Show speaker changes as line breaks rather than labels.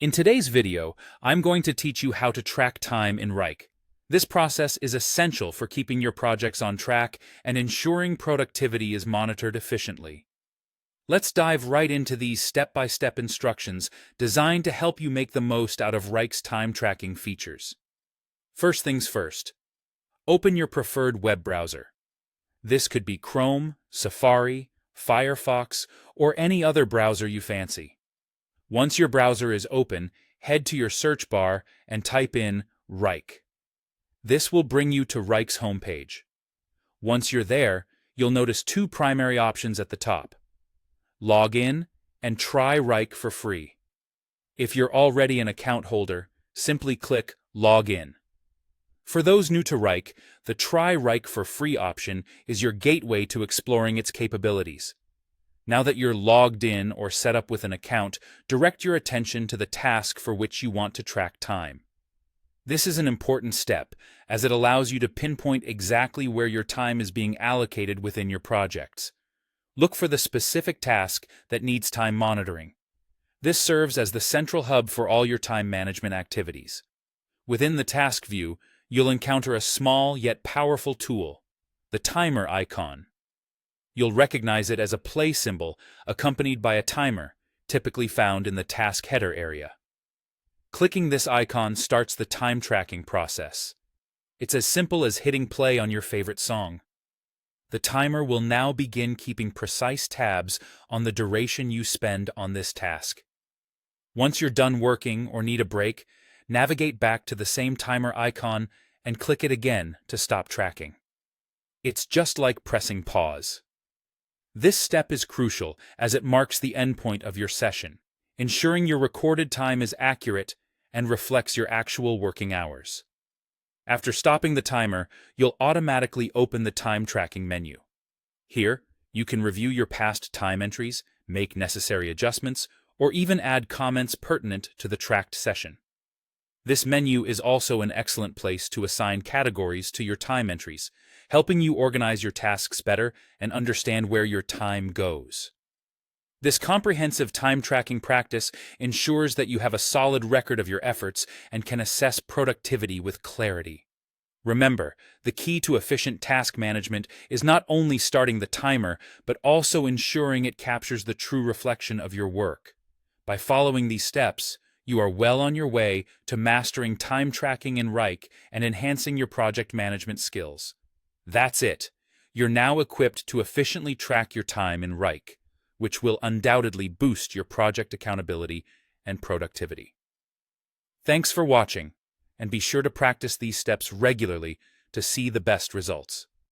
In today's video, I'm going to teach you how to track time in Wrike. This process is essential for keeping your projects on track and ensuring productivity is monitored efficiently. Let's dive right into these step-by-step instructions designed to help you make the most out of Wrike's time tracking features. First things first, open your preferred web browser. This could be Chrome, Safari, Firefox, or any other browser you fancy. Once your browser is open, head to your search bar and type in Wrike. This will bring you to Wrike's homepage. Once you're there, you'll notice two primary options at the top: Log in and try Wrike for free. If you're already an account holder, simply click Log in. For those new to Wrike, the Try Wrike for free option is your gateway to exploring its capabilities. Now that you're logged in or set up with an account, direct your attention to the task for which you want to track time. This is an important step, as it allows you to pinpoint exactly where your time is being allocated within your projects. Look for the specific task that needs time monitoring. This serves as the central hub for all your time management activities. Within the task view, you'll encounter a small yet powerful tool, the timer icon. You'll recognize it as a play symbol accompanied by a timer, typically found in the task header area. Clicking this icon starts the time tracking process. It's as simple as hitting play on your favorite song. The timer will now begin keeping precise tabs on the duration you spend on this task. Once you're done working or need a break, navigate back to the same timer icon and click it again to stop tracking. It's just like pressing pause. This step is crucial as it marks the endpoint of your session, ensuring your recorded time is accurate and reflects your actual working hours. After stopping the timer, you'll automatically open the time tracking menu. Here, you can review your past time entries, make necessary adjustments, or even add comments pertinent to the tracked session. This menu is also an excellent place to assign categories to your time entries, helping you organize your tasks better and understand where your time goes. This comprehensive time tracking practice ensures that you have a solid record of your efforts and can assess productivity with clarity. Remember, the key to efficient task management is not only starting the timer, but also ensuring it captures the true reflection of your work. By following these steps, you are well on your way to mastering time tracking in Wrike and enhancing your project management skills. That's it. You're now equipped to efficiently track your time in Wrike, which will undoubtedly boost your project accountability and productivity. Thanks for watching, and be sure to practice these steps regularly to see the best results.